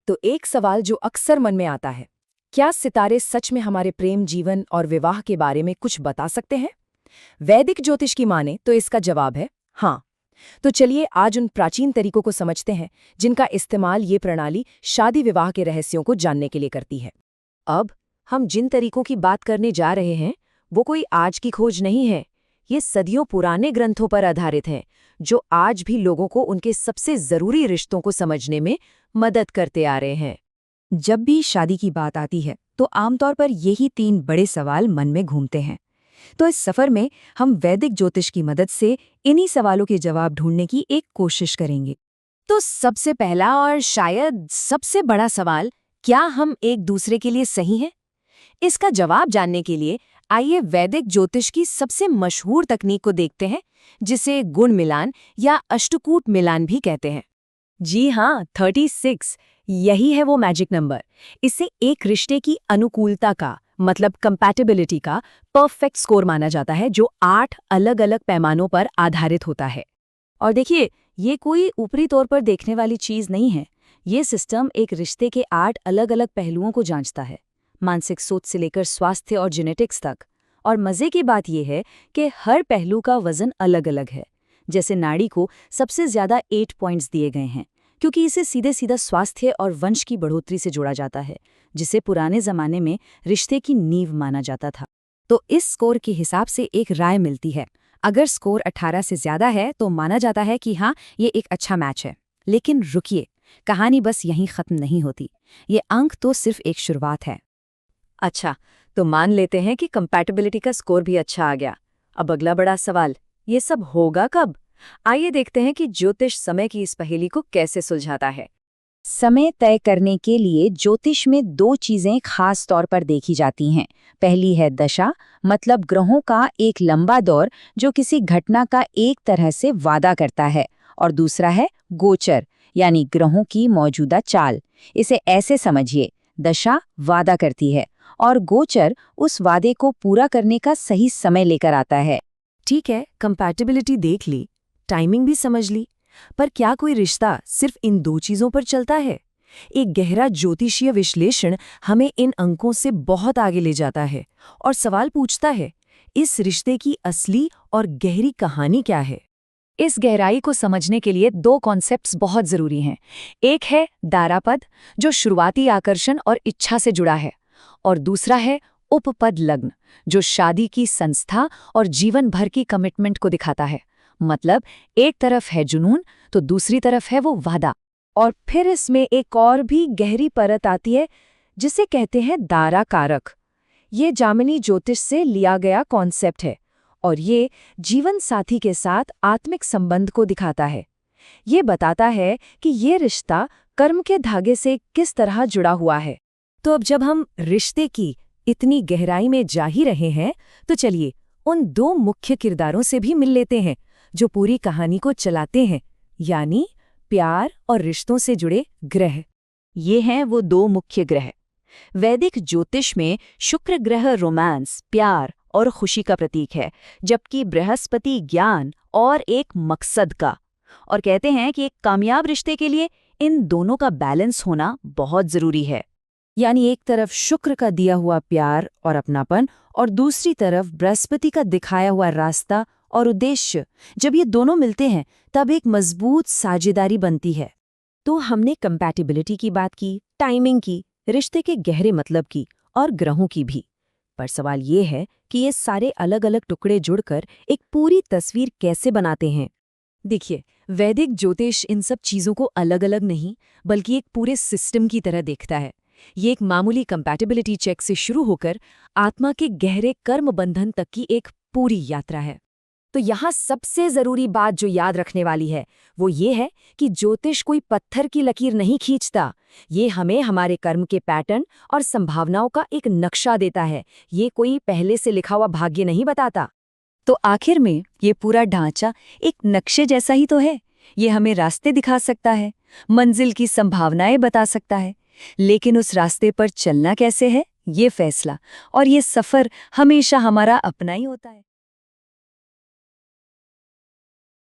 तो एक सवाल जो अक्सर मन में आता है, क्या सितारे सच में हमारे प्रेम जीवन और विवाह के बारे में कुछ बता सकते हैं? वैदिक ज्योतिष की माने तो इसका जवाब है हाँ। तो चलिए आज उन प्राचीन तरीकों को समझते हैं जिनका इस्तेमाल ये प्रणाली शादी विवाह के रहस्यों को जानने के लिए करती है। अब हम जिन तरीकों की बात करने जा रहे हैं वो कोई आज की खोज नहीं है। ये सदियों पुराने ग्रंथों पर आधारित हैं जो आज भी लोगों को उनके सबसे जरूरी रिश्तों को समझने में मदद करते आ रहे हैं। जब भी शादी की बात आती है तो आमतौर पर यही 3 बड़े सवाल मन में घूमते हैं। तो इस सफर में हम वैदिक ज्योतिष की मदद से इन्हीं सवालों के जवाब ढूंढने की एक कोशिश करेंगे। तो सबसे पहला और शायद सबसे बड़ा सवाल, क्या हम एक दूसरे के लिए सही हैं? इसका जवाब जानने के लिए आइए वैदिक ज्योतिष की सबसे मशहूर तकनीक को देखते हैं, जिसे गुण मिलान या अष्टकूट मिलान भी कहते हैं। जी हाँ, 36 यही है वो मैजिक नंबर। इसे एक रिश्ते की अनुकूलता का मतलब कंपैटिबिलिटी का परफेक्ट स्कोर माना जाता है, जो 8 अलग-अलग पैमानों पर आधारित होता है। और देखिए, ये कोई ऊपरी तौर पर देखने वाली चीज नहीं है। ये सिस्टम एक रिश्ते के 8 अलग-अलग पहलुओं को जांचता है, मानसिक सोच से लेकर स्वास्थ्य और जेनेटिक्स तक। और मजे की बात यह है कि हर पहलू का वजन अलग-अलग है। जैसे नाड़ी को सबसे ज्यादा 8 पॉइंट्स दिए गए हैं, क्योंकि इसे सीधे सीधा स्वास्थ्य और वंश की बढ़ोतरी से जोड़ा जाता है, जिसे पुराने जमाने में रिश्ते की नींव माना जाता था। तो इस स्कोर के हिसाब से एक राय मिलती है। अगर स्कोर 18 से ज्यादा है तो माना जाता है कि हाँ, ये एक अच्छा मैच है। लेकिन रुकिए, कहानी बस यहीं खत्म नहीं होती। ये अंक तो सिर्फ एक शुरुआत है। अच्छा, तो मान लेते हैं कि कंपैटिबिलिटी का स्कोर भी अच्छा आ गया। अब अगला बड़ा सवाल, ये सब होगा कब? आइए देखते हैं कि ज्योतिष समय की इस पहेली को कैसे सुलझाता है। समय तय करने के लिए ज्योतिष में 2 चीजें खास तौर पर देखी जाती हैं। पहली है दशा, मतलब ग्रहों का एक लंबा दौर जो किसी घटना का एक तरह से वादा करता है। और दूसरा है गोचर, यानी ग्रहों की मौजूदा चाल। इसे ऐसे समझिए, दशा वादा करती है और गोचर उस वादे को पूरा करने का सही समय लेकर आता है। ठीक है, कंपैटिबिलिटी देख ली, टाइमिंग भी समझ ली, पर क्या कोई रिश्ता सिर्फ इन 2 चीजों पर चलता है? एक गहरा ज्योतिषीय विश्लेषण हमें इन अंकों से बहुत आगे ले जाता है और सवाल पूछता है, इस रिश्ते की असली और गहरी कहानी क्या है? इस गहराई को समझने के लिए 2 कॉन्सेप्ट्स बहुत जरूरी हैं। एक है दारापद, जो शुरुआती आकर्षण और इच्छा से जुड़ा है, और दूसरा है उपपद लग्न, जो शादी की संस्था और जीवन भर की कमिटमेंट को दिखाता है। मतलब एक तरफ है जुनून तो दूसरी तरफ है वो वादा। और फिर इसमें एक और भी गहरी परत आती है, जिसे कहते हैं दारा कारक। ये जामिनी ज्योतिष से लिया गया कॉन्सेप्ट है और ये जीवन साथी के साथ आत्मिक संबंध को दिखाता है। ये बताता है कि ये रिश्ता कर्म के धागे से किस तरह जुड़ा हुआ है। तो अब जब हम रिश्ते की इतनी गहराई में जा ही रहे हैं, तो चलिए उन 2 मुख्य किरदारों से भी मिल लेते हैं जो पूरी कहानी को चलाते हैं, यानी प्यार और रिश्तों से जुड़े ग्रह। ये हैं वो 2 मुख्य ग्रह। वैदिक ज्योतिष में शुक्र ग्रह रोमांस, प्यार और खुशी का प्रतीक है, जबकि बृहस्पति ज्ञान और एक मकसद का। और कहते हैं कि एक कामयाब रिश्ते के लिए इन दोनों का बैलेंस होना बहुत जरूरी है। यानी एक तरफ शुक्र का दिया हुआ प्यार और अपनापन और दूसरी तरफ बृहस्पति का दिखाया हुआ रास्ता और उद्देश्य। जब ये दोनों मिलते हैं तब एक मजबूत साझेदारी बनती है। तो हमने कंपैटिबिलिटी की बात की, टाइमिंग की, रिश्ते के गहरे मतलब की और ग्रहों की भी। पर सवाल ये है कि ये सारे अलग-अलग टुकड़े जुड़कर एक पूरी तस्वीर कैसे बनाते हैं? देखिए, वैदिक ज्योतिष इन सब चीजों को अलग-अलग नहीं बल्कि एक पूरे सिस्टम की तरह देखता है। ये एक मामूली कंपैटिबिलिटी चेक से शुरू होकर आत्मा के गहरे कर्म बंधन तक की एक पूरी यात्रा है। तो यहाँ सबसे जरूरी बात जो याद रखने वाली है वो ये है कि ज्योतिष कोई पत्थर की लकीर नहीं खींचता। ये हमें हमारे कर्म के पैटर्न और संभावनाओं का एक नक्शा देता है। ये कोई पहले से लिखा हुआ भाग्य नहीं बताता। तो आखिर में ये पूरा ढांचा एक नक्शे जैसा ही तो है। ये हमें रास्ते दिखा सकता है, मंजिल की संभावनाएं बता सकता है, लेकिन उस रास्ते पर चलना कैसे है, ये फैसला और ये सफर हमेशा हमारा अपना ही होता है।